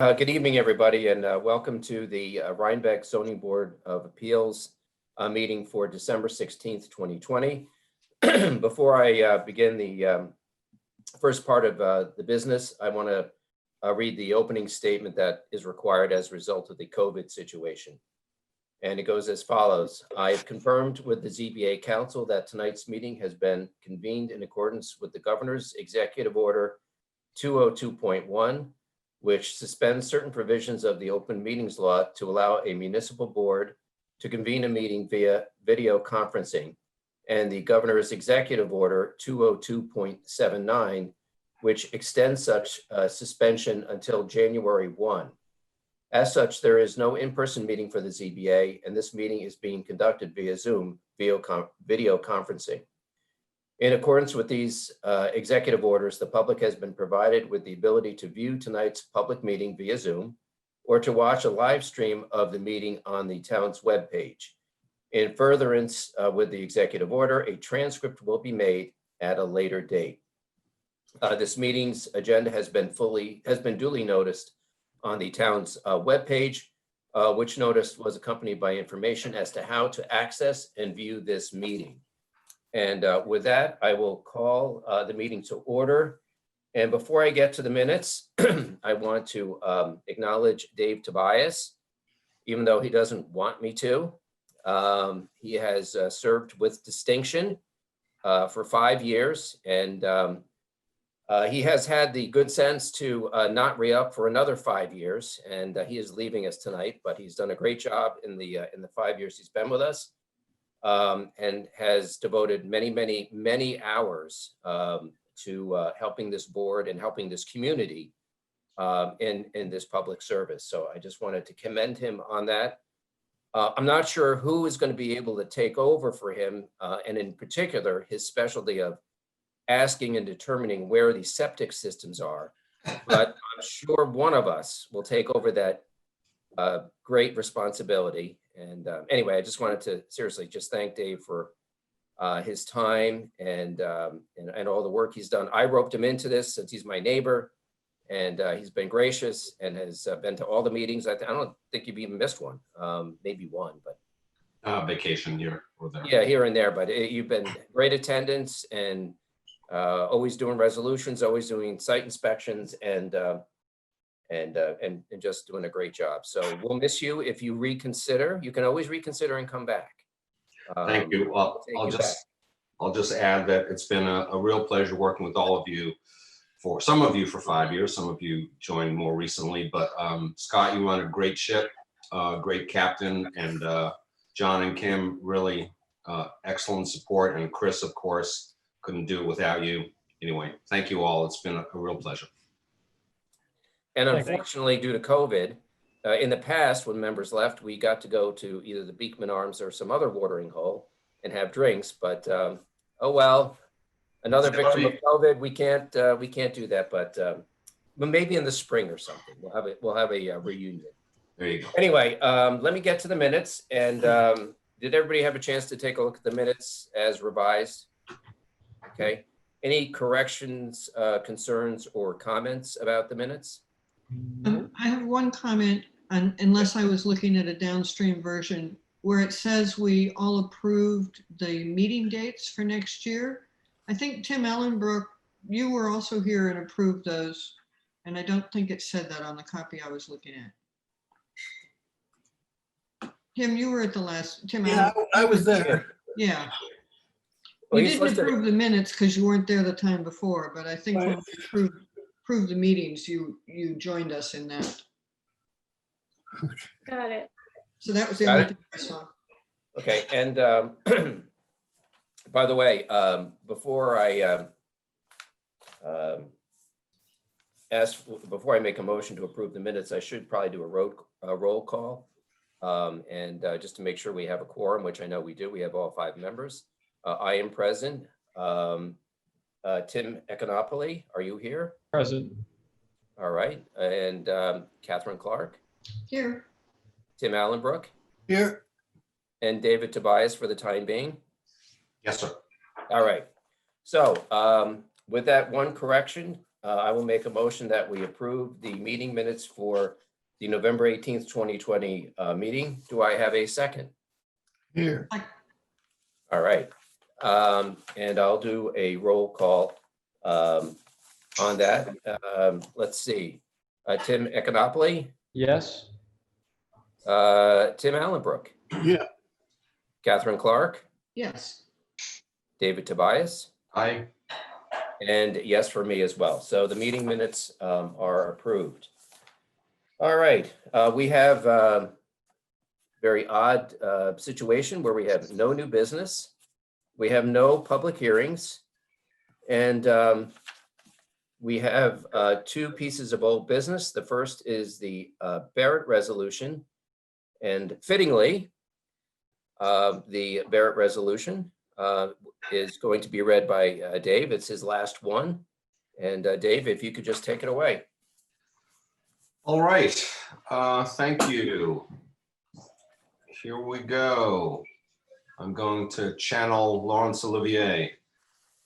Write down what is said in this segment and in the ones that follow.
Good evening, everybody, and welcome to the Rhinebeck Zoning Board of Appeals meeting for December 16th, 2020. Before I begin the first part of the business, I want to read the opening statement that is required as a result of the COVID situation. And it goes as follows. I have confirmed with the ZBA Council that tonight's meeting has been convened in accordance with the Governor's Executive Order 202.1, which suspends certain provisions of the open meetings law to allow a municipal board to convene a meeting via video conferencing, and the Governor's Executive Order 202.79, which extends such suspension until January 1. As such, there is no in-person meeting for the ZBA, and this meeting is being conducted via Zoom video conferencing. In accordance with these executive orders, the public has been provided with the ability to view tonight's public meeting via Zoom or to watch a live stream of the meeting on the town's webpage. In furtherance with the executive order, a transcript will be made at a later date. This meeting's agenda has been duly noticed on the town's webpage, which notice was accompanied by information as to how to access and view this meeting. And with that, I will call the meeting to order. And before I get to the minutes, I want to acknowledge Dave Tobias, even though he doesn't want me to. He has served with distinction for 5 years, and he has had the good sense to not re-up for another 5 years, and he is leaving us tonight, but he's done a great job in the 5 years he's been with us. And has devoted many hours to helping this board and helping this community in this public service. So I just wanted to commend him on that. I'm not sure who is going to be able to take over for him, and in particular, his specialty of asking and determining where the septic systems are. But I'm sure one of us will take over that great responsibility. And anyway, I just wanted to seriously just thank Dave for his time and all the work he's done. I roped him into this since he's my neighbor, and he's been gracious and has been to all the meetings. I don't think you've even missed one, maybe one, but vacation here or there. Yeah, here and there. But you've been great attendance and always doing resolutions, always doing site inspections, and just doing a great job. So we'll miss you. If you reconsider, you can always reconsider and come back. Thank you. Well, I'll just add that it's been a real pleasure working with all of you, for some of you for 5 years, some of you joined more recently, but Scott, you run a great ship, great captain, and John and Kim, really excellent support, and Chris, of course, couldn't do it without you. Anyway, thank you all. It's been a real pleasure. And unfortunately, due to COVID, in the past, when members left, we got to go to either the Beekman Arms or some other watering hole and have drinks. But oh well, another victim of COVID. We can't do that. But maybe in the spring or something, we'll have a reunion. There you go. Anyway, let me get to the minutes. And did everybody have a chance to take a look at the minutes as revised? Okay. Any corrections, concerns, or comments about the minutes? I have one comment, unless I was looking at a downstream version, where it says we all approved the meeting dates for next year. I think Tim Ellenbrook, you were also here and approved those, and I don't think it said that on the copy I was looking at. Tim, you were at the last, Tim. Yeah, I was there. Yeah. Well, You didn't approve the minutes because you weren't there the time before, but I think when we approved the meetings, you joined us in that. Got it. So that was the only thing I saw. Okay, and by the way, before I make a motion to approve the minutes, I should probably do a roll call, and just to make sure we have a quorum, which I know we do. We have all 5 members. I am present. Tim Econopoli, are you here? Present. All right, and Catherine Clark? Here. Tim Allenbrook? Here. And David Tobias for the time being? Yes, sir. All right, so with that one correction, I will make a motion that we approve the meeting minutes for the November 18th, 2020 meeting. Do I have a second? Here. All right. And I'll do a roll call on that. Let's see. Tim Econopoli, Yes. Tim Allenbrook, Yeah. Catherine Clark, Yes. David Tobias, Aye. and yes for me as well. So the meeting minutes are approved. All right. We have a very odd situation where we have no new business. We have no public hearings. And we have two pieces of old business. The first is the Barrett resolution. And fittingly, the Barrett resolution is going to be read by Dave. It's his last one. And Dave, if you could just take it away. All right, thank you. Here we go. I'm going to channel Laurence Olivier.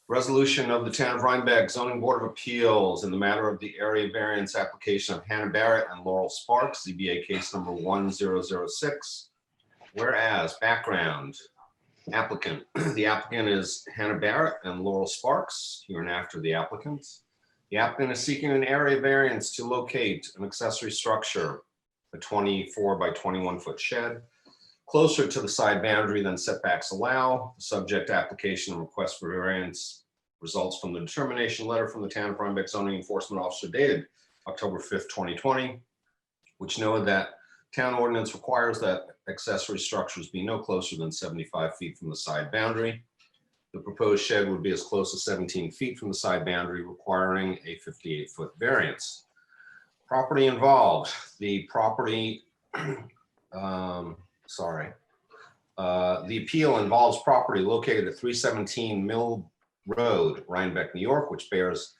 Resolution of the Town of Rhinebeck Zoning Board of Appeals in the matter of the area variance application of Hannah Barrett and Laurel Sparks, ZBA case number 1006. Whereas, background, applicant. The applicant is Hannah Barrett and Laurel Sparks, here and after the applicant. The applicant is seeking an area variance to locate an accessory structure, a 24 by 21 foot shed, closer to the side boundary than setbacks allow. The subject application and request for variance results from the determination letter from the Town of Rhinebeck Zoning Enforcement Officer dated October 5th, 2020, which noted that town ordinance requires that accessory structures be no closer than 75 feet from the side boundary. The proposed shed would be as close as 17 feet from the side boundary, requiring a 58-foot variance. Property involved, the property, the appeal involves property located at 317 Mill Road, Rhinebeck, New York, which bears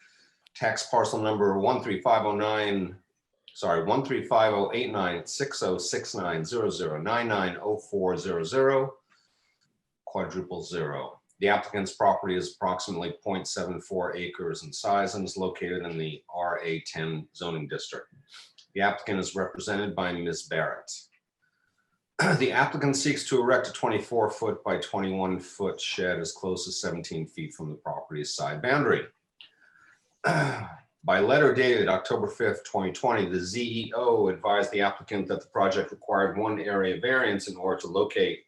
tax parcel number 1355089606900990400 quadruple 0. The applicant's property is approximately 0.74 acres in size and is located in the RA10 zoning district. The applicant is represented by Ms. Barrett. The applicant seeks to erect a 24-foot by 21-foot shed as close as 17 feet from the property's side boundary. By letter dated October 5th, 2020, the ZEO advised the applicant that the project required one area variance in order to locate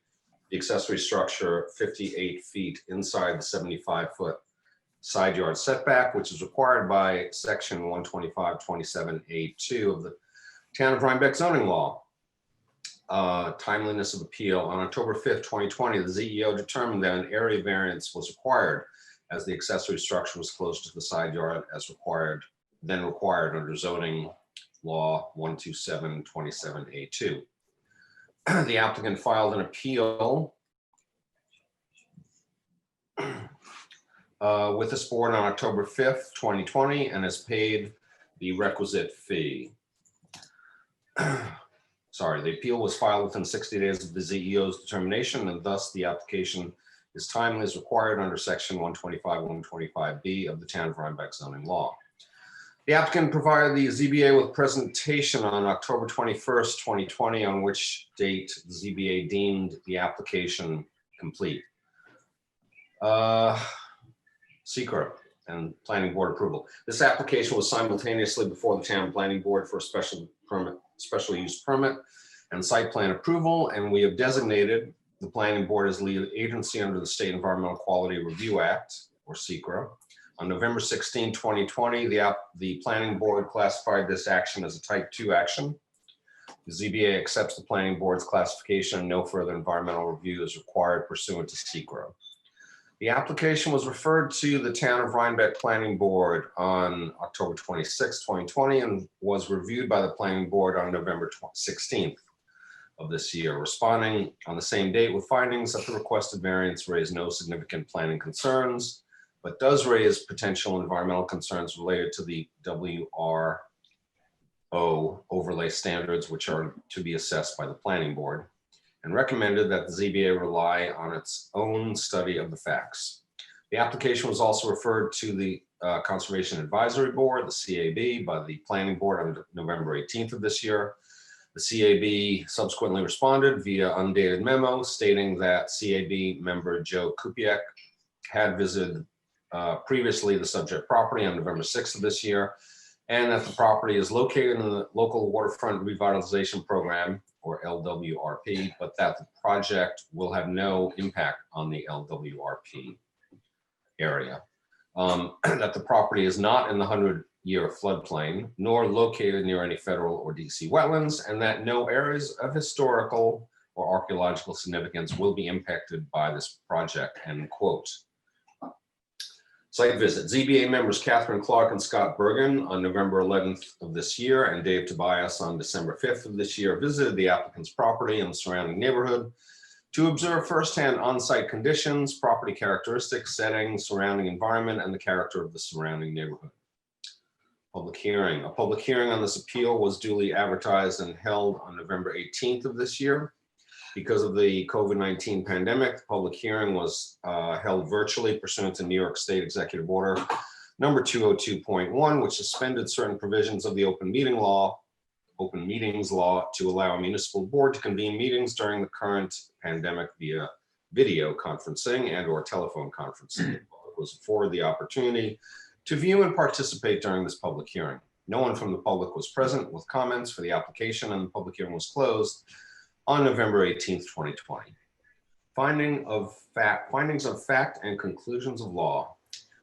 the accessory structure 58 feet inside the 75-foot side yard setback, which is required by section 125.27A2 of the Town of Rhinebeck zoning law. Timeliness of appeal. On October 5th, 2020, the ZEO determined that an area variance was required as the accessory structure was close to the side yard as required under zoning law 127.27A2. The applicant filed an appeal with this board on October 5th, 2020, and has paid the requisite fee. The appeal was filed within 60 days of the ZEO's determination, and thus the application is timely as required under section 125.125B of the Town of Rhinebeck zoning law. The applicant provided the ZBA with presentation on October 21st, 2020, on which date the ZBA deemed the application complete. Secret and planning board approval. This application was simultaneously before the town planning board for a special use permit and site plan approval, and we have designated the planning board as lead agency under the State Environmental Quality Review Act, or SECRA. On November 16, 2020, the planning board classified this action as a type 2 action. The ZBA accepts the planning board's classification and no further environmental review is required pursuant to SECRA. The application was referred to the Town of Rhinebeck Planning Board on October 26, 2020, and was reviewed by the planning board on November 16th of this year, responding on the same date with findings that the requested variance raised no significant planning concerns, but does raise potential environmental concerns related to the WRO overlay standards, which are to be assessed by the planning board, and recommended that the ZBA rely on its own study of the facts. The application was also referred to the Conservation Advisory Board, the CAB, by the Planning Board on November 18th of this year. The CAB subsequently responded via undated memo stating that CAB member Joe Kupiec had visited previously the subject property on November 6th of this year, and that the property is located in the local waterfront revitalization program, or LWRP, but that the project will have no impact on the LWRP area. That the property is not in the 100-year floodplain, nor located near any federal or DC wetlands, and that no areas of historical or archaeological significance will be impacted by this project, end quote. Site visit. ZBA members Catherine Clark and Scott Bergen on November 11th of this year and Dave Tobias on December 5th of this year visited the applicant's property and the surrounding neighborhood to observe firsthand on-site conditions, property characteristics, setting, surrounding environment, and the character of the surrounding neighborhood. Public hearing. A public hearing on this appeal was duly advertised and held on November 18th of this year. Because of the COVID-19 pandemic, the public hearing was held virtually pursuant to New York State Executive Order number 202.1, which suspended certain provisions of the open meetings law to allow a municipal board to convene meetings during the current pandemic via video conferencing and or telephone conferencing. The public was afforded the opportunity to view and participate during this public hearing. No one from the public was present with comments for the application, and the public hearing was closed on November 18th, 2020. Findings of fact and conclusions of law.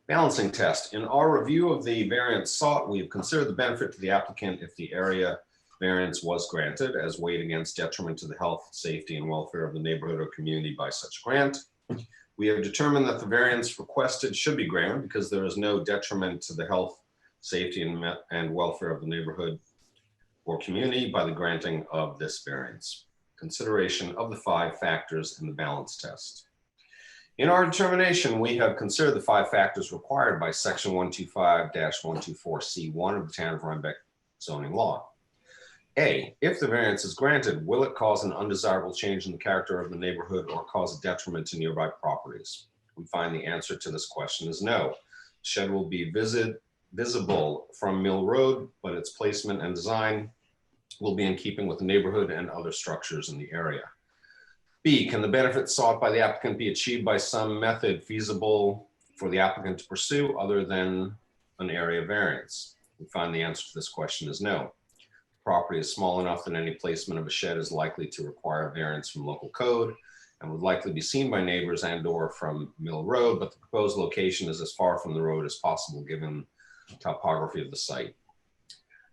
Balancing test. In our review of the variance sought, we have considered the benefit to the applicant if the area variance was granted, as weighed against detriment to the health, safety, and welfare of the neighborhood or community by such grant. We have determined that the variance requested should be granted because there is no detriment to the health, safety, and welfare of the neighborhood or community by the granting of this variance. Consideration of the 5 factors in the balance test. In our determination, we have considered the 5 factors required by section 125-124C1 of the Town of Rhinebeck zoning law. A, if the variance is granted, will it cause an undesirable change in the character of the neighborhood or cause a detriment to nearby properties? We find the answer to this question is no. Shed will be visible from Mill Road, but its placement and design will be in keeping with the neighborhood and other structures in the area. B, can the benefits sought by the applicant be achieved by some method feasible for the applicant to pursue other than an area variance? We find the answer to this question is no. The property is small enough that any placement of a shed is likely to require variance from local code and would likely be seen by neighbors and or from Mill Road, but the proposed location is as far from the road as possible given the topography of the site.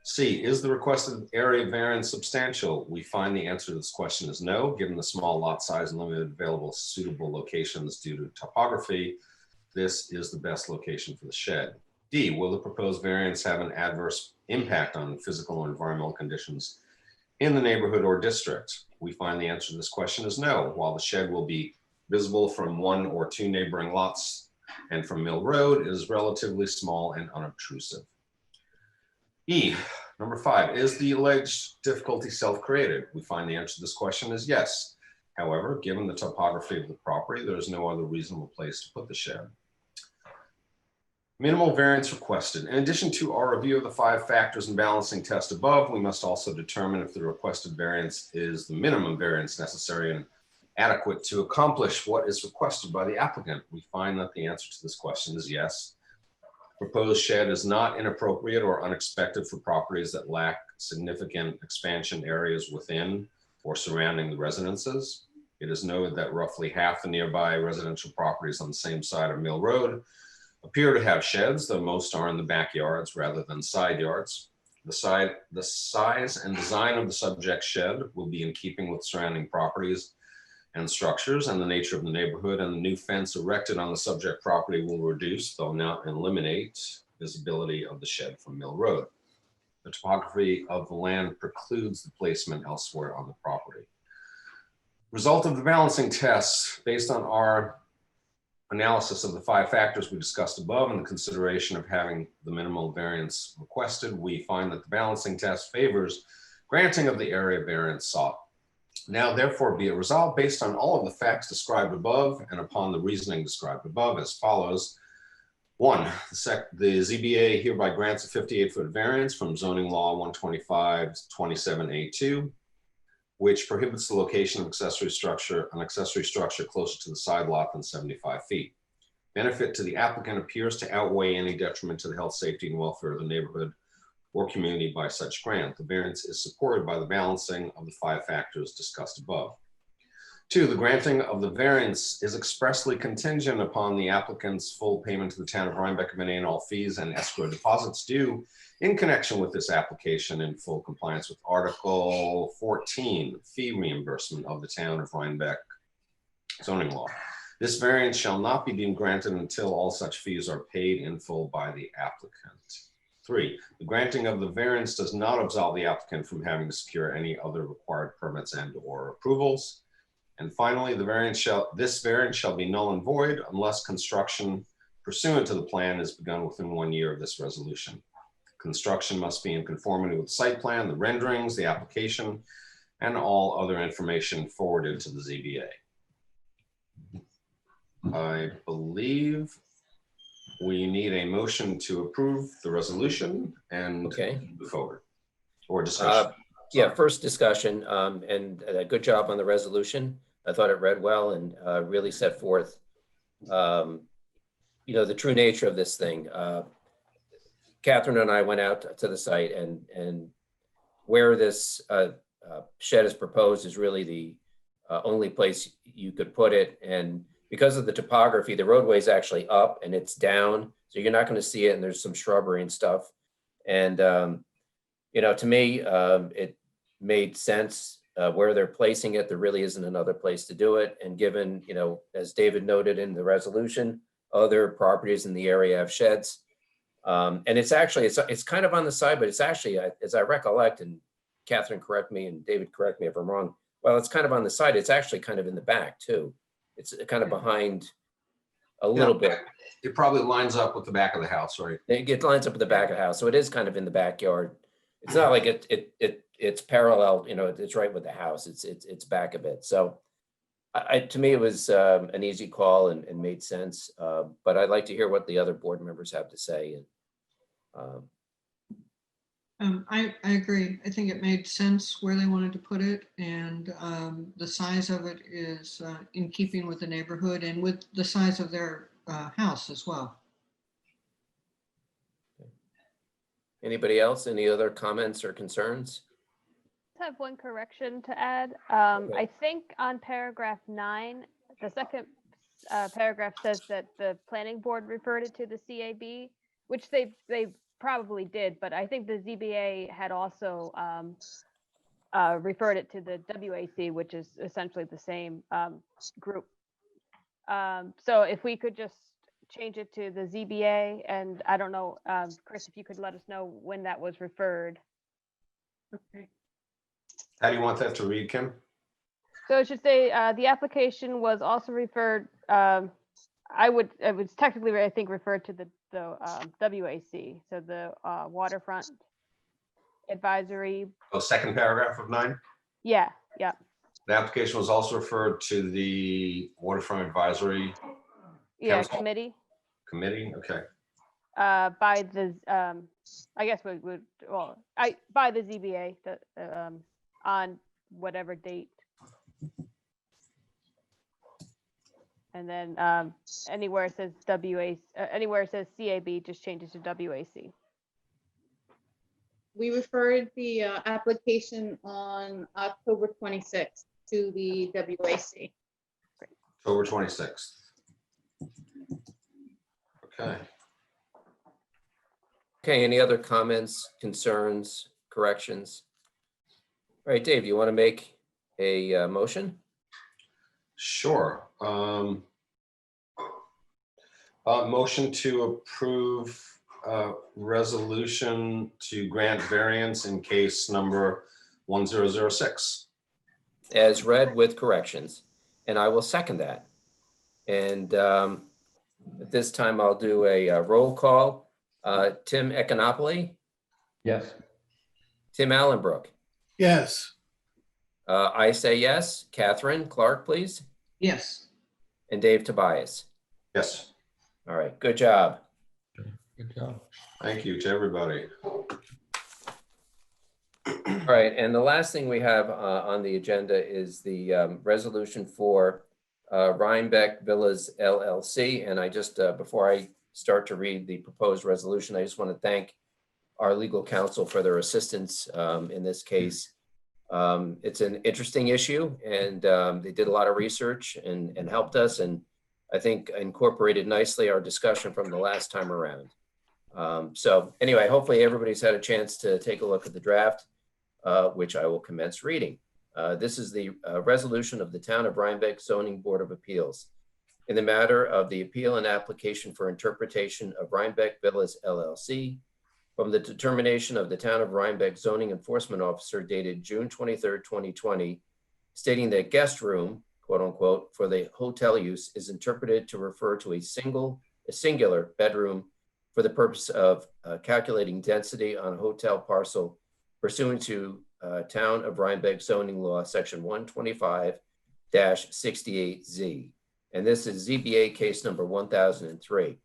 C, is the requested area variance substantial? We find the answer to this question is no, given the small lot size and limited available suitable locations due to topography. This is the best location for the shed. D, will the proposed variance have an adverse impact on physical or environmental conditions in the neighborhood or district? We find the answer to this question is no. While the shed will be visible from 1 or 2 neighboring lots and from Mill Road, it is relatively small and unobtrusive. E, number 5, is the alleged difficulty self-created? We find the answer to this question is yes. However, given the topography of the property, there is no other reasonable place to put the shed. Minimal variance requested. In addition to our review of the 5 factors and balancing test above, we must also determine if the requested variance is the minimum variance necessary and adequate to accomplish what is requested by the applicant. We find that the answer to this question is yes. Proposed shed is not inappropriate or unexpected for properties that lack significant expansion areas within or surrounding the residences. It is noted that roughly half the nearby residential properties on the same side of Mill Road appear to have sheds, though most are in the backyards rather than side yards. The size and design of the subject shed will be in keeping with surrounding properties and structures and the nature of the neighborhood, and the new fence erected on the subject property will reduce, though not eliminate, visibility of the shed from Mill Road. The topography of the land precludes the placement elsewhere on the property. Result of the balancing tests, based on our analysis of the 5 factors we discussed above and the consideration of having the minimal variance requested, we find that the balancing test favors granting of the area variance sought. Now therefore be it resolved based on all of the facts described above and upon the reasoning described above as follows. 1, the ZBA hereby grants a 58-foot variance from zoning law 125-27A2, which prohibits the location of an accessory structure closer to the side lot than 75 feet. Benefit to the applicant appears to outweigh any detriment to the health, safety, and welfare of the neighborhood or community by such grant. The variance is supported by the balancing of the 5 factors discussed above. 2, the granting of the variance is expressly contingent upon the applicant's full payment to the town of Rhinebeck of any and all fees and escrow deposits due in connection with this application in full compliance with Article 14, fee reimbursement of the town of Rhinebeck zoning law. This variance shall not be deemed granted until all such fees are paid in full by the applicant. 3, the granting of the variance does not absolve the applicant from having to secure any other required permits and or approvals. And finally, this variance shall be null and void unless construction pursuant to the plan is begun within 1 year of this resolution. Construction must be in conformity with the site plan, the renderings, the application, and all other information forwarded to the ZBA. I believe we need a motion to approve the resolution and move forward, or discussion. Yeah, first discussion, and good job on the resolution. I thought it read well and really set forth, the true nature of this thing. Catherine and I went out to the site, and where this shed is proposed is really the only place you could put it. And because of the topography, the roadway is actually up and it's down, so you're not going to see it. And there's some shrubbery and stuff. And to me, it made sense. Where they're placing it, there really isn't another place to do it. And given, as David noted in the resolution, other properties in the area have sheds. And it's actually, it's kind of on the side, but it's actually, as I recollect, and Catherine correct me and David correct me if I'm wrong, well, it's kind of on the side. It's actually kind of in the back too. It's kind of behind a little bit. It probably lines up with the back of the house, right? It lines up with the back of the house. So it is kind of in the backyard. It's not like it's parallel, it's right with the house. It's back a bit. So to me, it was an easy call and made sense. But I'd like to hear what the other board members have to say. I agree. I think it made sense where they wanted to put it, and the size of it is in keeping with the neighborhood and with the size of their house as well. Anybody else? Any other comments or concerns? I have one correction to add. Okay. I think on paragraph 9, the second paragraph says that the planning board referred it to the CAB, which they probably did, but I think the ZBA had also referred it to the WAC, which is essentially the same group. So if we could just change it to the ZBA, and I don't know, Chris, if you could let us know when that was referred. Okay. How do you want that to read, Kim? So it should say the application was also referred. It was technically, I think, referred to the WAC, so the waterfront advisory. Oh, second paragraph of 9. Yeah. The application was also referred to the waterfront advisory Council? Committee. Okay. By the I guess by the ZBA on whatever date. And then anywhere it says anywhere it says CAB, just change it to WAC. We referred the application on October 26th to the WAC. October 26th. Okay. Okay, any other comments, concerns, corrections? All right, Dave, you want to make a motion? Sure. Motion to approve resolution to grant variance in case number 1006. As read with corrections, and I will second that. And at this time, I'll do a roll call. Tim Econopoli, Yes. Tim Allenbrook, Yes. I say yes. Catherine Clark, please. Yes. And Dave Tobias. Yes, All right, good job. Good job. thank you to everybody. All right, and the last thing we have on the agenda is the resolution for Rhinebeck Villas LLC. And I just, before I start to read the proposed resolution, I just want to thank our legal counsel for their assistance in this case. It's an interesting issue, and they did a lot of research and helped us, and I think incorporated nicely our discussion from the last time around. So anyway, hopefully everybody's had a chance to take a look at the draft, which I will commence reading. This is the resolution of the Town of Rhinebeck Zoning Board of Appeals in the matter of the appeal and application for interpretation of Rhinebeck Villas LLC from the determination of the Town of Rhinebeck Zoning Enforcement Officer dated June 23rd, 2020, stating that guest room, quote unquote, for the hotel use is interpreted to refer to a singular bedroom for the purpose of calculating density on a hotel parcel pursuant to Town of Rhinebeck zoning law, section 125-68Z. And this is ZBA case number 1003.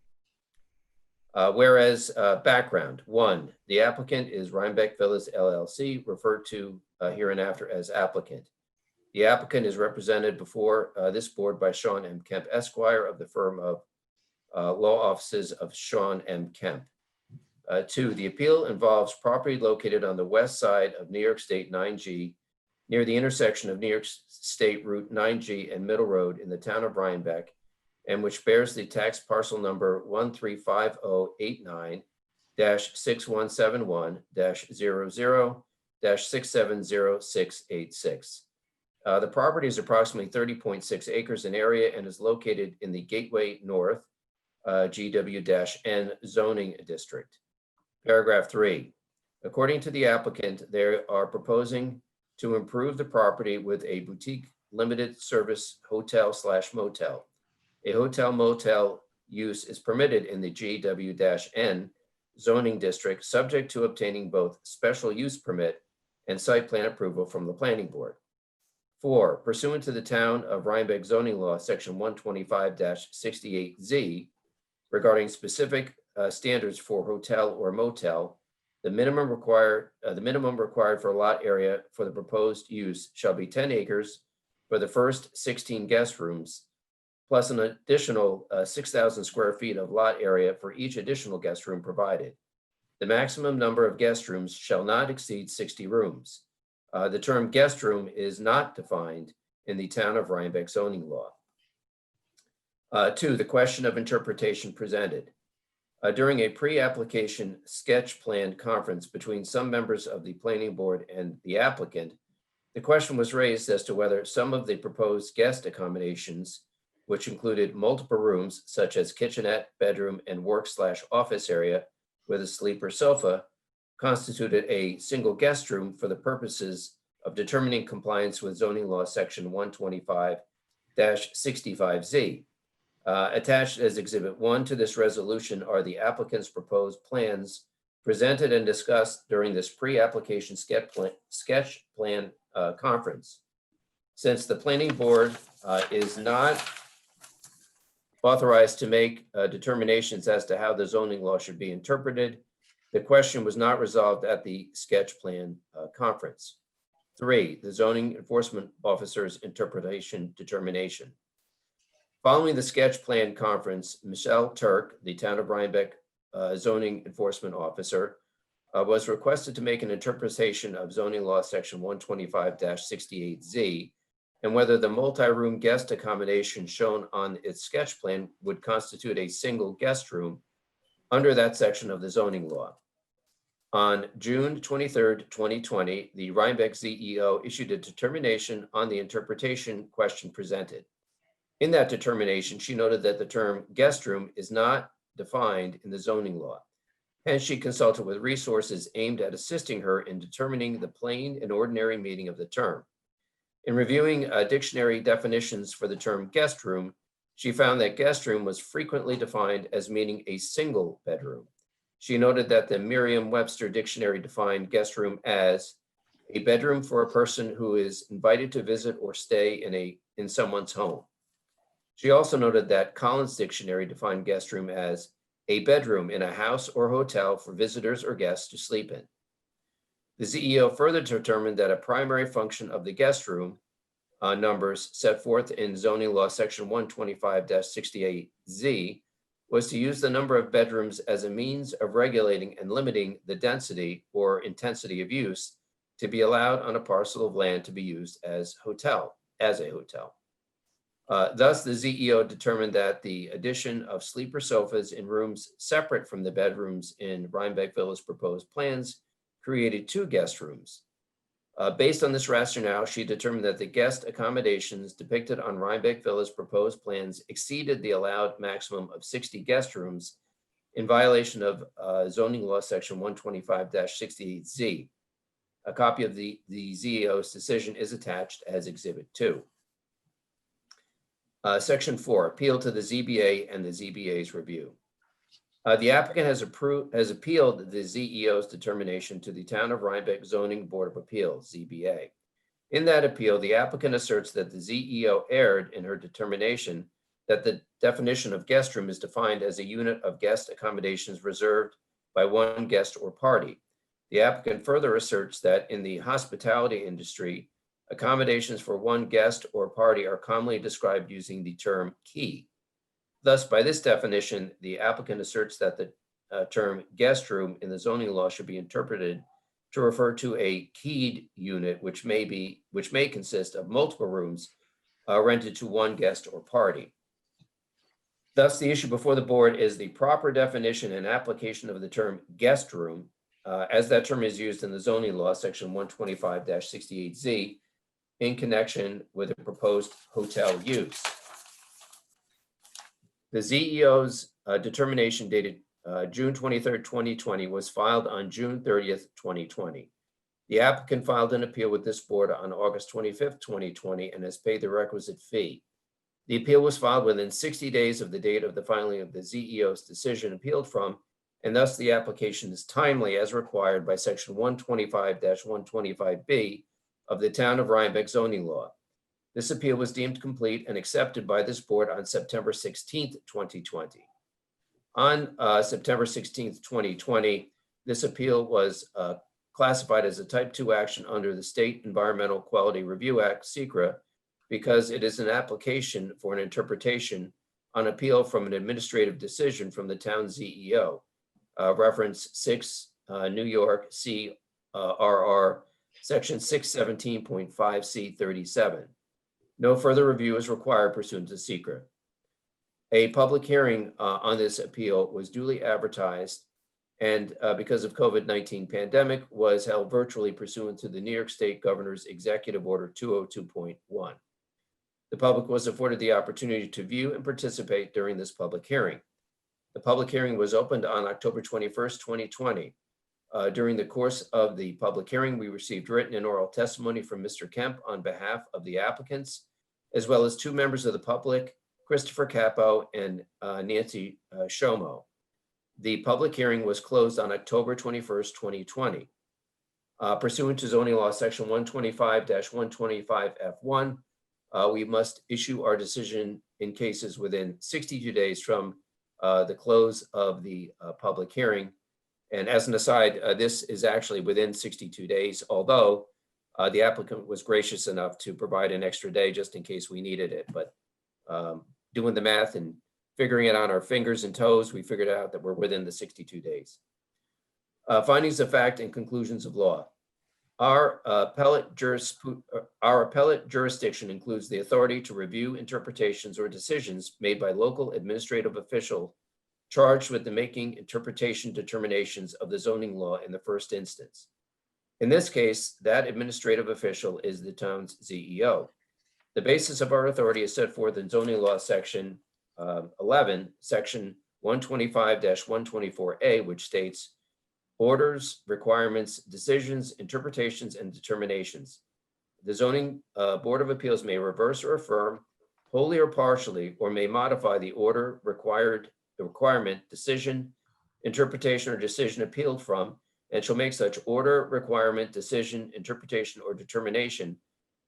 Whereas background, 1, the applicant is Rhinebeck Villas LLC, referred to hereinafter as applicant. The applicant is represented before this board by Sean M. Kemp, Esquire, of the firm of law offices of Sean M. Kemp. 2, the appeal involves property located on the west side of New York State 9G, near the intersection of New York State Route 9G and Middle Road in the town of Rhinebeck, and which bears the tax parcel number 135089-6171-00-670686. The property is approximately 30.6 acres in area and is located in the Gateway North GW-N zoning district. Paragraph 3, according to the applicant, they are proposing to improve the property with a boutique limited service hotel/motel. A hotel motel use is permitted in the GW-N zoning district, subject to obtaining both special use permit and site plan approval from the planning board. 4, pursuant to the Town of Rhinebeck zoning law, section 125-68Z, regarding specific standards for hotel or motel, the minimum required for a lot area for the proposed use shall be 10 acres for the first 16 guest rooms, plus an additional 6,000 square feet of lot area for each additional guest room provided. The maximum number of guest rooms shall not exceed 60 rooms. The term guest room is not defined in the Town of Rhinebeck zoning law. 2, the question of interpretation presented. During a pre-application sketch plan conference between some members of the planning board and the applicant, the question was raised as to whether some of the proposed guest accommodations, which included multiple rooms such as kitchenette, bedroom, and work/office area with a sleeper sofa, constituted a single guest room for the purposes of determining compliance with zoning law section 125-65Z. Attached as Exhibit 1 to this resolution are the applicant's proposed plans presented and discussed during this pre-application sketch plan conference. Since the planning board is not authorized to make determinations as to how the zoning law should be interpreted, the question was not resolved at the sketch plan conference. 3, the zoning enforcement officer's interpretation determination. Following the sketch plan conference, Michelle Turk, the Town of Rhinebeck zoning enforcement officer, was requested to make an interpretation of zoning law section 125-68Z and whether the multi-room guest accommodation shown on its sketch plan would constitute a single guest room under that section of the zoning law. On June 23rd, 2020, the Rhinebeck ZEO issued a determination on the interpretation question presented. In that determination, she noted that the term guest room is not defined in the zoning law. Hence, she consulted with resources aimed at assisting her in determining the plain and ordinary meaning of the term. In reviewing dictionary definitions for the term guest room, she found that guest room was frequently defined as meaning a single bedroom. She noted that the Merriam-Webster dictionary defined guest room as a bedroom for a person who is invited to visit or stay in someone's home. She also noted that Collins Dictionary defined guest room as a bedroom in a house or hotel for visitors or guests to sleep in. The ZEO further determined that a primary function of the guest room numbers set forth in zoning law section 125-68Z was to use the number of bedrooms as a means of regulating and limiting the density or intensity of use to be allowed on a parcel of land to be used as a hotel. Thus, the ZEO determined that the addition of sleeper sofas in rooms separate from the bedrooms in Rhinebeck Villa's proposed plans created 2 guest rooms. Based on this rationale, she determined that the guest accommodations depicted on Rhinebeck Villa's proposed plans exceeded the allowed maximum of 60 guest rooms in violation of zoning law section 125-68Z. A copy of the ZEO's decision is attached as Exhibit 2. Section 4, appeal to the ZBA and the ZBA's review. The applicant has appealed the ZEO's determination to the Town of Rhinebeck Zoning Board of Appeals, ZBA. In that appeal, the applicant asserts that the ZEO erred in her determination that the definition of guest room is defined as a unit of guest accommodations reserved by one guest or party. The applicant further asserts that in the hospitality industry, accommodations for one guest or party are commonly described using the term key. Thus, by this definition, the applicant asserts that the term guest room in the zoning law should be interpreted to refer to a keyed unit, which may consist of multiple rooms rented to one guest or party. Thus, the issue before the board is the proper definition and application of the term guest room, as that term is used in the zoning law, section 125-68Z, in connection with a proposed hotel use. The ZEO's determination dated June 23rd, 2020 was filed on June 30th, 2020. The applicant filed an appeal with this board on August 25th, 2020, and has paid the requisite fee. The appeal was filed within 60 days of the date of the filing of the ZEO's decision appealed from, and thus the application is timely as required by section 125-125B of the Town of Rhinebeck zoning law. This appeal was deemed complete and accepted by this board on September 16th, 2020. On September 16th, 2020, this appeal was classified as a type 2 action under the State Environmental Quality Review Act, SECRA, because it is an application for an interpretation on appeal from an administrative decision from the town ZEO, reference 6 New York CRR section 617.5C37. No further review is required pursuant to SECRA. A public hearing on this appeal was duly advertised and because of COVID-19 pandemic was held virtually pursuant to the New York State Governor's Executive Order 202.1. The public was afforded the opportunity to view and participate during this public hearing. The public hearing was opened on October 21st, 2020. During the course of the public hearing, we received written and oral testimony from Mr. Kemp on behalf of the applicants, as well as 2 members of the public, Christopher Capo and Nancy Shomo. The public hearing was closed on October 21st, 2020. Pursuant to zoning law section 125-125F1, we must issue our decision in cases within 62 days from the close of the public hearing. And as an aside, this is actually within 62 days, although the applicant was gracious enough to provide an extra day just in case we needed it. But doing the math and figuring it on our fingers and toes, we figured out that we're within the 62 days. Findings of fact and conclusions of law. Our appellate jurisdiction includes the authority to review interpretations or decisions made by local administrative official charged with the making interpretation determinations of the zoning law in the first instance. In this case, that administrative official is the town's ZEO. The basis of our authority is set forth in zoning law section 11, section 125-124A, which states orders, requirements, decisions, interpretations, and determinations. The zoning board of appeals may reverse or affirm wholly or partially, or may modify the order, requirement, decision, interpretation, or decision appealed from and shall make such order, requirement, decision, interpretation, or determination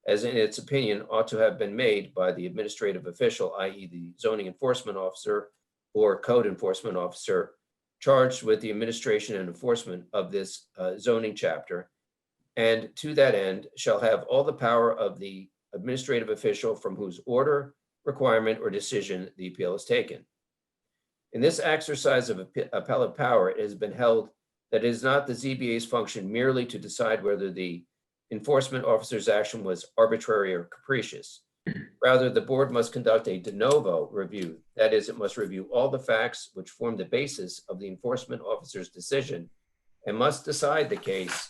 as in its opinion ought to have been made by the administrative official, i.e. the zoning enforcement officer or code enforcement officer charged with the administration and enforcement of this zoning chapter, and to that end shall have all the power of the administrative official from whose order, requirement, or decision the appeal is taken. In this exercise of appellate power, it has been held that it is not the ZBA's function merely to decide whether the enforcement officer's action was arbitrary or capricious. Rather, the board must conduct a de novo review. That is, it must review all the facts which form the basis of the enforcement officer's decision and must decide the case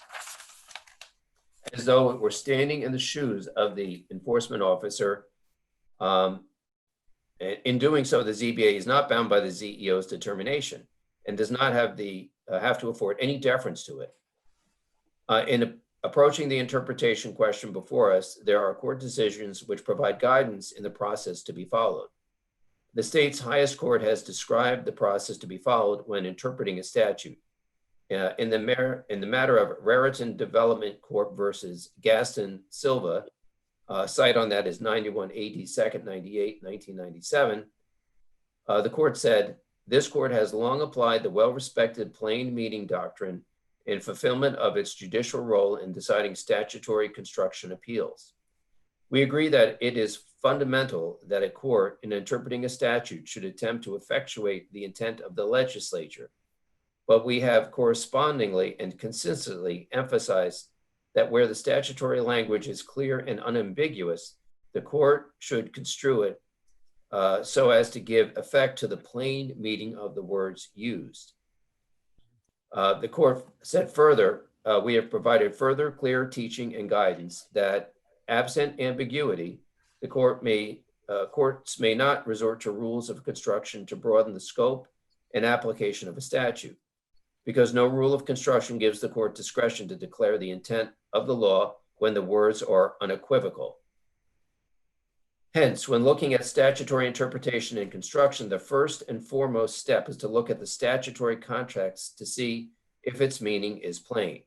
as though it were standing in the shoes of the enforcement officer. In doing so, the ZBA is not bound by the ZEO's determination and does not have to afford any deference to it. In approaching the interpretation question before us, there are court decisions which provide guidance in the process to be followed. The state's highest court has described the process to be followed when interpreting a statute. In the matter of Raritan Development Corp. Versus Gaston Silva, cite on that is 91 AD 2nd 98, 1997. The court said, this court has long applied the well-respected plain meaning doctrine in fulfillment of its judicial role in deciding statutory construction appeals. We agree that it is fundamental that a court, in interpreting a statute, should attempt to effectuate the intent of the legislature, but we have correspondingly and consistently emphasized that where the statutory language is clear and unambiguous, the court should construe it so as to give effect to the plain meaning of the words used. The court said further, we have provided further clear teaching and guidance that absent ambiguity, the courts may not resort to rules of construction to broaden the scope and application of a statute, because no rule of construction gives the court discretion to declare the intent of the law when the words are unequivocal. Hence, when looking at statutory interpretation and construction, the first and foremost step is to look at the statutory context to see if its meaning is plain.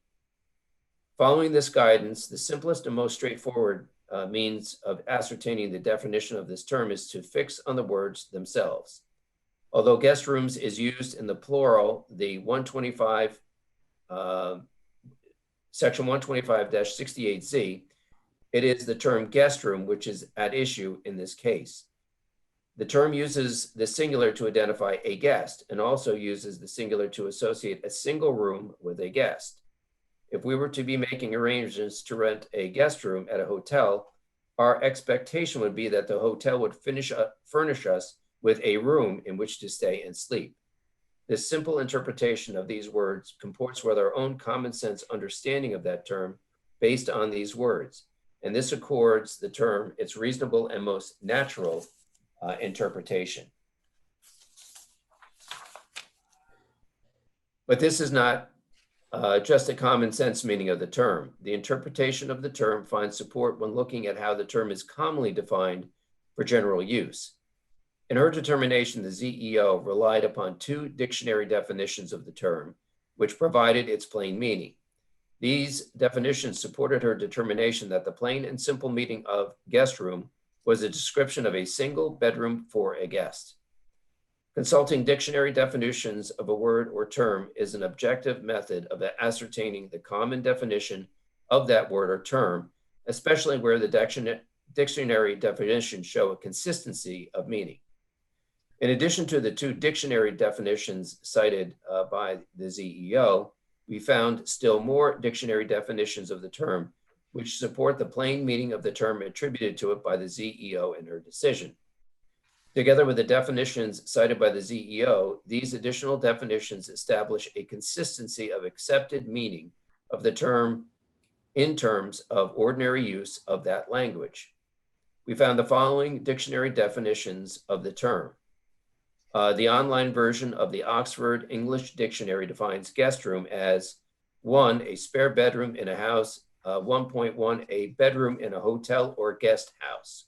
Following this guidance, the simplest and most straightforward means of ascertaining the definition of this term is to fix on the words themselves. Although guest rooms is used in the plural, the 125, section 125-68Z, it is the term guest room which is at issue in this case. The term uses the singular to identify a guest and also uses the singular to associate a single room with a guest. If we were to be making arrangements to rent a guest room at a hotel, our expectation would be that the hotel would furnish us with a room in which to stay and sleep. This simple interpretation of these words comports with our own common sense understanding of that term based on these words. And this accords the term its reasonable and most natural interpretation. But this is not just a common sense meaning of the term. The interpretation of the term finds support when looking at how the term is commonly defined for general use. In her determination, the ZEO relied upon two dictionary definitions of the term, which provided its plain meaning. These definitions supported her determination that the plain and simple meaning of guest room was a description of a single bedroom for a guest. Consulting dictionary definitions of a word or term is an objective method of ascertaining the common definition of that word or term, especially where the dictionary definitions show a consistency of meaning. In addition to the two dictionary definitions cited by the ZEO, we found still more dictionary definitions of the term, which support the plain meaning of the term attributed to it by the ZEO in her decision. Together with the definitions cited by the ZEO, these additional definitions establish a consistency of accepted meaning of the term in terms of ordinary use of that language. We found the following dictionary definitions of the term. The online version of the Oxford English Dictionary defines guest room as 1, a spare bedroom in a house, 1.1, a bedroom in a hotel or guest house.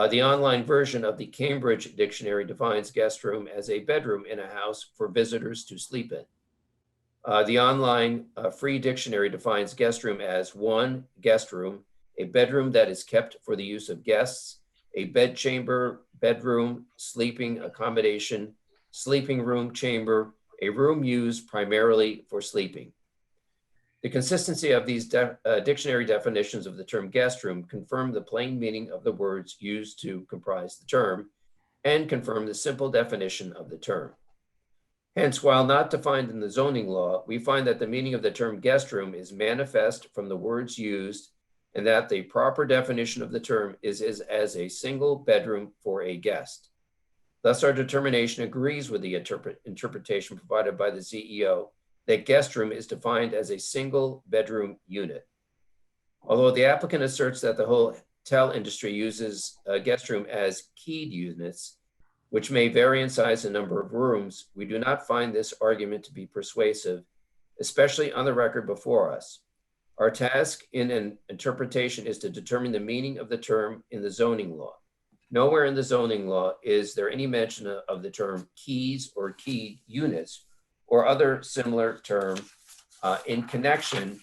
The online version of the Cambridge Dictionary defines guest room as a bedroom in a house for visitors to sleep in. The online free dictionary defines guest room as one, guest room, a bedroom that is kept for the use of guests, a bedchamber, bedroom, sleeping accommodation, sleeping room, chamber, a room used primarily for sleeping. The consistency of these dictionary definitions of the term guest room confirm the plain meaning of the words used to comprise the term and confirm the simple definition of the term. Hence, while not defined in the zoning law, we find that the meaning of the term guest room is manifest from the words used and that the proper definition of the term is as a single bedroom for a guest. Thus, our determination agrees with the interpretation provided by the ZEO that guest room is defined as a single bedroom unit. Although the applicant asserts that the hotel industry uses a guest room as keyed units, which may vary in size and number of rooms, we do not find this argument to be persuasive, especially on the record before us. Our task in an interpretation is to determine the meaning of the term in the zoning law. Nowhere in the zoning law is there any mention of the term keys or keyed units or other similar term in connection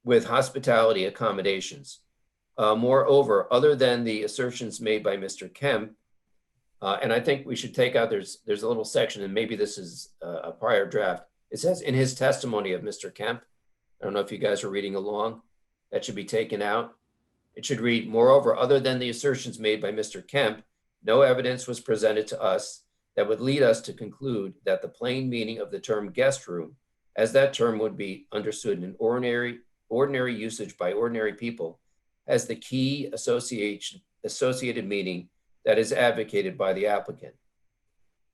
with hospitality accommodations. Moreover, other than the assertions made by Mr. Kemp, and I think we should take out, there's a little section, and maybe this is a prior draft. It says in his testimony of Mr. Kemp, I don't know if you guys are reading along, that should be taken out. It should read, moreover, other than the assertions made by Mr. Kemp, no evidence was presented to us that would lead us to conclude that the plain meaning of the term guest room, as that term would be understood in ordinary usage by ordinary people, has the key associated meaning that is advocated by the applicant.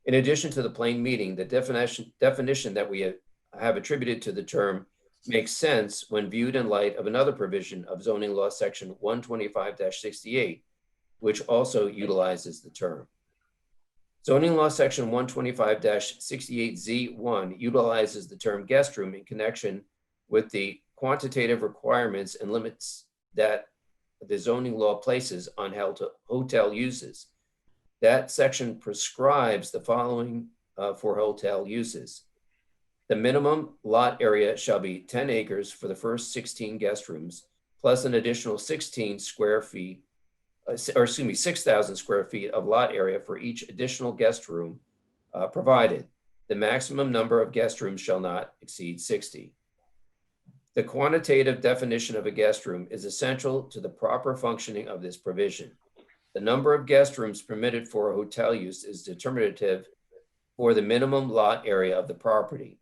In addition to the plain meaning, the definition that we have attributed to the term makes sense when viewed in light of another provision of zoning law section 125-68, which also utilizes the term. Zoning law section 125-68Z1 utilizes the term guest room in connection with the quantitative requirements and limits that the zoning law places on hotel uses. That section prescribes the following for hotel uses. The minimum lot area shall be 10 acres for the first 16 guest rooms, plus an additional 6,000 square feet of lot area for each additional guest room provided. The maximum number of guest rooms shall not exceed 60. The quantitative definition of a guest room is essential to the proper functioning of this provision. The number of guest rooms permitted for a hotel use is determinative for the minimum lot area of the property.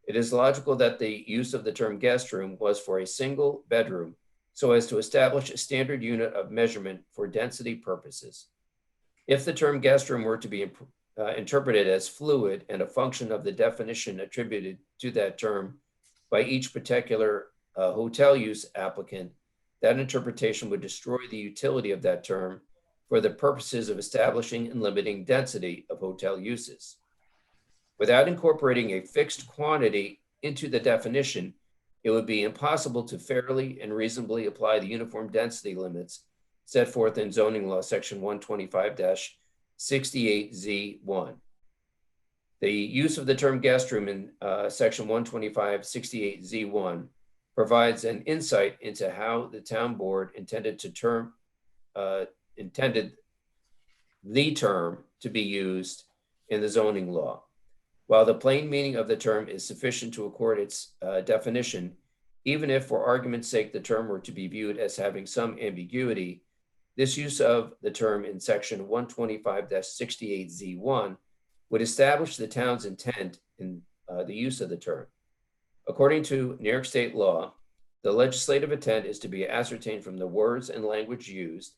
It is logical that the use of the term guest room was for a single bedroom so as to establish a standard unit of measurement for density purposes. If the term guest room were to be interpreted as fluid and a function of the definition attributed to that term by each particular hotel use applicant, that interpretation would destroy the utility of that term for the purposes of establishing and limiting density of hotel uses. Without incorporating a fixed quantity into the definition, it would be impossible to fairly and reasonably apply the uniform density limits set forth in zoning law section 125-68Z1. The use of the term guest room in section 125-68Z1 provides an insight into how the town board intended the term to be used in the zoning law. While the plain meaning of the term is sufficient to accord its definition, even if for argument's sake the term were to be viewed as having some ambiguity, this use of the term in section 125-68Z1 would establish the town's intent in the use of the term. According to New York State law, the legislative intent is to be ascertained from the words and language used,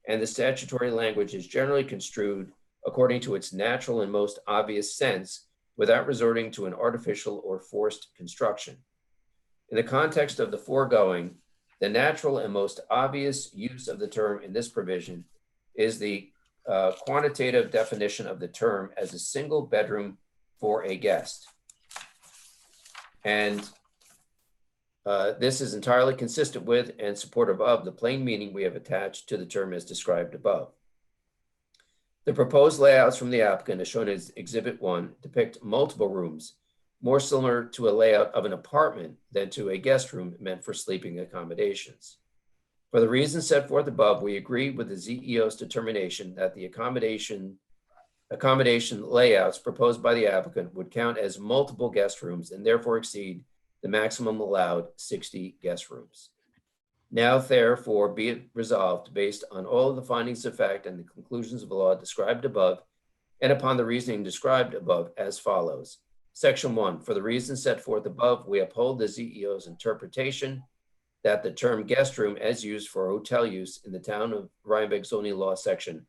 and the statutory language is generally construed according to its natural and most obvious sense, without resorting to an artificial or forced construction. In the context of the foregoing, the natural and most obvious use of the term in this provision is the quantitative definition of the term as a single bedroom for a guest. And this is entirely consistent with and supportive of the plain meaning we have attached to the term as described above. The proposed layouts from the applicant, as shown as Exhibit 1, depict multiple rooms, more similar to a layout of an apartment than to a guest room meant for sleeping accommodations. For the reasons set forth above, we agree with the ZEO's determination that the accommodation layouts proposed by the applicant would count as multiple guest rooms and therefore exceed the maximum allowed 60 guest rooms. Now therefore be it resolved, based on all of the findings of fact and the conclusions of the law described above, and upon the reasoning described above, as follows. Section 1, for the reasons set forth above, we uphold the ZEO's interpretation that the term guest room as used for hotel use in the town of Rhinebeck zoning law section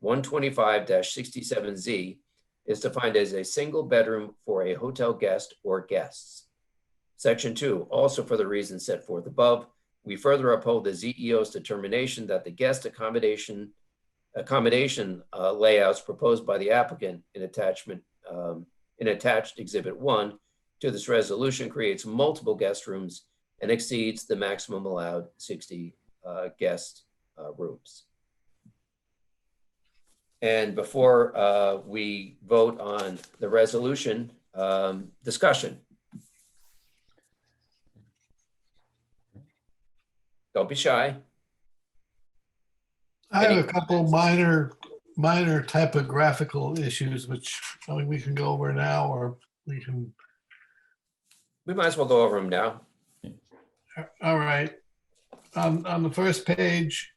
125-67Z is defined as a single bedroom for a hotel guest or guests. Section 2, also for the reasons set forth above, we further uphold the ZEO's determination that the guest accommodation layouts proposed by the applicant in attached Exhibit 1 to this resolution creates multiple guest rooms and exceeds the maximum allowed 60 guest rooms. And before we vote on the resolution, discussion. Don't be shy. I have a couple minor typographical issues, which I mean, we can go over now, or we can. We might as well go over them now. All right. On the first page,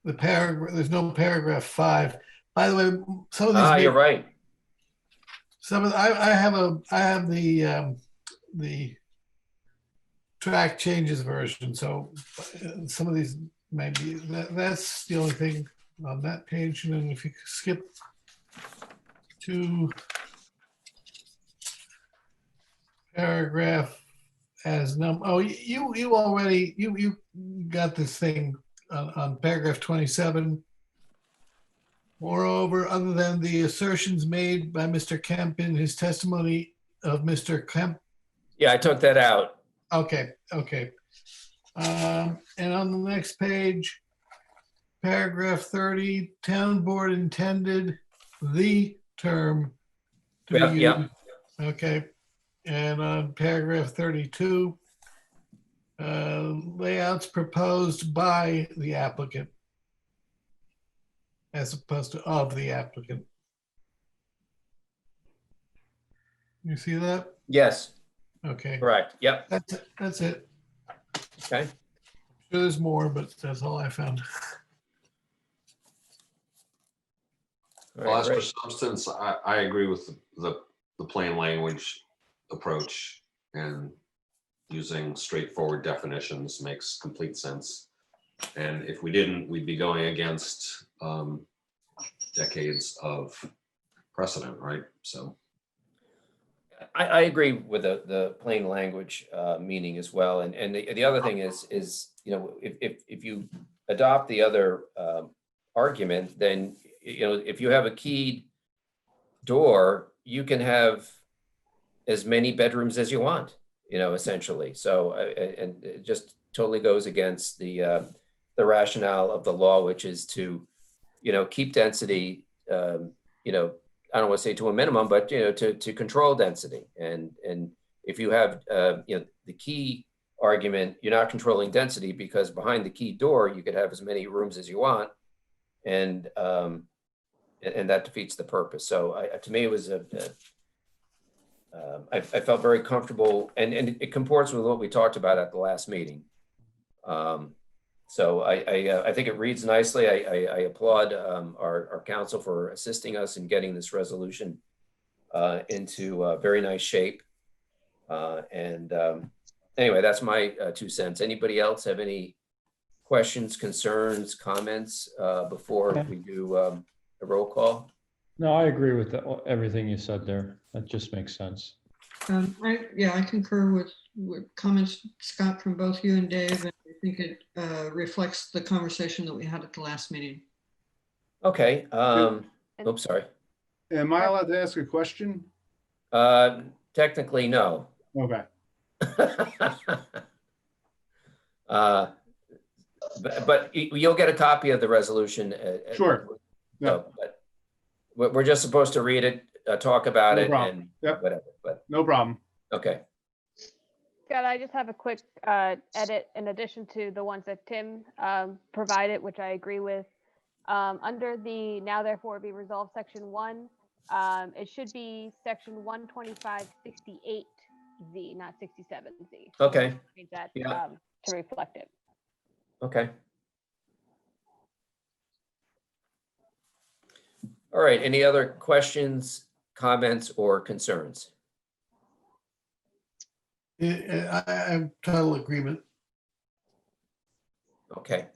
the paragraph, there's no paragraph 5. By the way, some of these. You're right. Some of I have the track changes version, so some of these maybe that's the only thing on that page. And then if you skip to paragraph as you already you got this thing on paragraph 27. Moreover, other than the assertions made by Mr. Kemp in his testimony of Mr. Kemp. Yeah, I took that out. Okay. And on the next page, paragraph 30, town board intended the term to be used. Yeah. Okay. And on paragraph 32, layouts proposed by the applicant as opposed to of the applicant. You see that? Yes, Okay. correct. Yep. That's it. Okay. Sure there's more, but that's all I found. All Well, right, as for great. substance, I agree with the plain language approach, and using straightforward definitions makes complete sense. And if we didn't, we'd be going against decades of precedent, right? So. I agree with the plain language meaning as well. And the other thing is, you know, if you adopt the other argument, then, you know, if you have a keyed door, you can have as many bedrooms as you want, you know, essentially. So, and it just totally goes against the rationale of the law, which is to, you know, keep density, you know, I don't want to say to a minimum, but, you know, to control density. And if you have, you know, the key argument, you're not controlling density because behind the key door, you could have as many rooms as you want. And that defeats the purpose. So to me, it was I felt very comfortable, and it comports with what we talked about at the last meeting. So I think it reads nicely. I applaud our counsel for assisting us in getting this resolution into very nice shape. Anyway, that's my 2 cents. Anybody else have any questions, concerns, comments before we do a roll call? No, I agree with everything you said there. That just makes sense. I concur with comments, Scott, from both you and Dave, and I think it reflects the conversation that we had at the last meeting. Okay. Oops, sorry. Am I allowed to ask a question? Technically, no. Okay. But you'll get a copy of the resolution. Sure. So, but we're just supposed to read it, talk about No it, problem. and Yep. whatever. But No problem. Okay, Scott, I just have a quick edit in addition to the ones that Tim provided, which I agree with. Under the now therefore be resolved section 1, it should be section 12568Z, not 67Z. okay, Change that Yeah. to reflect it. okay. All right, any other questions, comments, or concerns? I'm total agreement. Okay.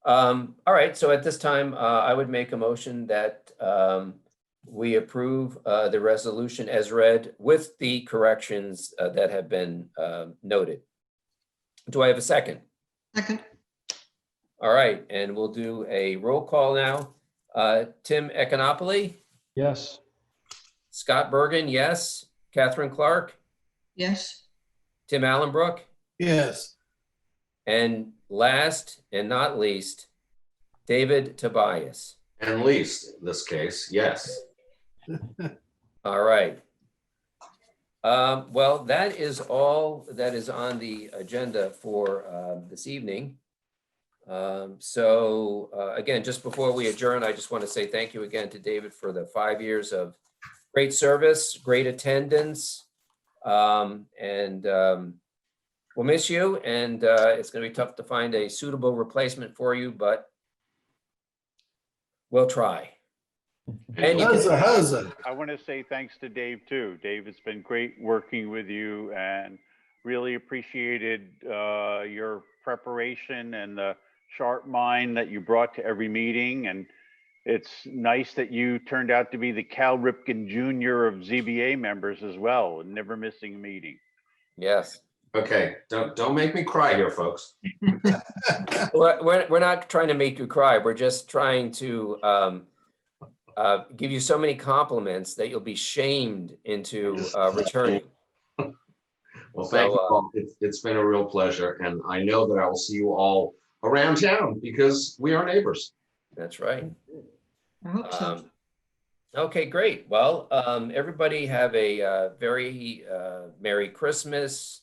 All right, so at this time, I would make a motion that we approve the resolution as read with the corrections that have been noted. Do I have a second? Second, All right, and we'll do a roll call now. Tim Econopoli, Yes. Scott Bergen, yes. Catherine Clark, yes. Tim Allenbrook, Yes. and last and not least, David Tobias. And least in this case, yes. All right. Well, that is all that is on the agenda for this evening. Again, just before we adjourn, I just want to say thank you again to David for the 5 years of great service, great attendance. We'll miss you, and it's going to be tough to find a suitable replacement for you, but we'll try. And you can- Huzza. I want to say thanks to Dave too. Dave, it's been great working with you and really appreciated your preparation and the sharp mind that you brought to every meeting. And it's nice that you turned out to be the Cal Ripken Jr. of ZBA members as well, and never missing a meeting. Yes. Okay, don't make me cry here, folks. We're not trying to make you cry. We're just trying to give you so many compliments that you'll be shamed into returning. Well, thank you So, all. It's been a real pleasure, and I know that I will see you all around town because we are neighbors. That's right. I hope so. Okay, great. Well, everybody have a very Merry Christmas.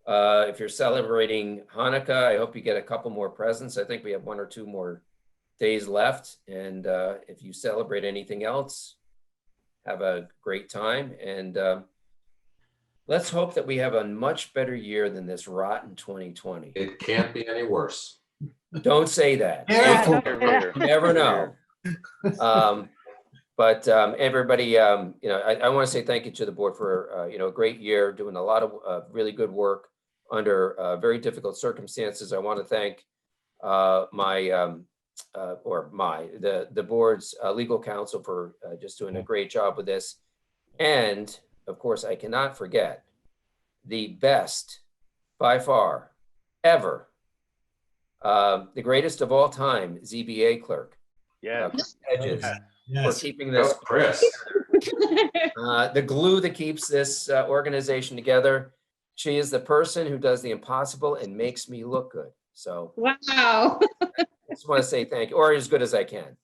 If you're celebrating Hanukkah, I hope you get a couple more presents. I think we have 1 or 2 more days left. And if you celebrate anything else, have a great time. And let's hope that we have a much better year than this rotten 2020. It can't be any worse. Don't say that. Careful. You never know. But everybody, I want to say thank you to the board for, a great year, doing a lot of really good work under very difficult circumstances. I want to thank the board's legal counsel for just doing a great job with this. And of course, I cannot forget the best by far ever, the greatest of all time, ZBA clerk. Yeah. Hedges. For Yes. keeping this, Oh, Chris. the glue that keeps this organization together. She is the person who does the impossible and makes me look good. So Wow. I just want to say thank you, or as good as I can.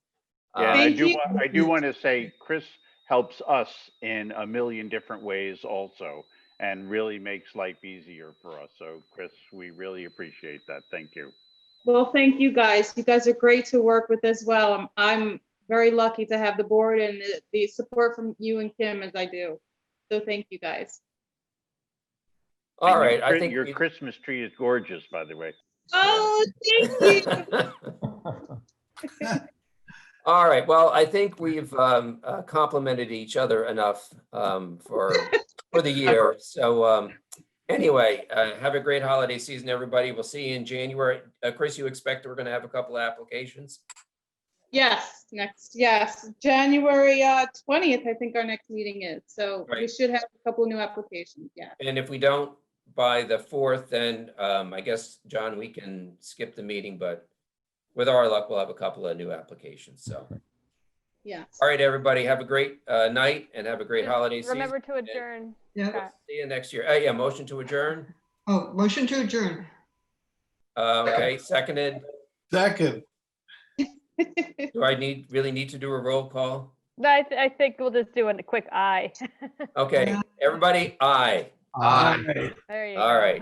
Yeah, and Thank you. I do want to say Chris helps us in a million different ways also, and really makes life easier for us. So Chris, we really appreciate that. Thank you. Well, thank you guys. You guys are great to work with as well. I'm very lucky to have the board and the support from you and Kim as I do. So thank you guys. All And right, I think your we- Christmas tree is gorgeous, by the way. Oh, thank you. All right, well, I think we've complimented each other enough for the year. So anyway, have a great holiday season, everybody. We'll see you in January. Chris, you expect we're going to have a couple of applications? Yes, January 20th, I think our next meeting is. So we Right. should have a couple new applications, yeah. And if we don't by the 4th, then I guess, John, we can skip the meeting, but with our luck, we'll have a couple of new applications. So, Yes. all right, everybody, have a great night and have a great Just holiday season. Remember to adjourn. Yeah. Scott. See you next year. Yeah, motion to adjourn. Oh, motion to adjourn. Okay, seconded. Second. Do I really need to do a roll call? No, I think we'll just do a quick aye. Okay, everybody, aye. Aye. Aye. There you All go. right.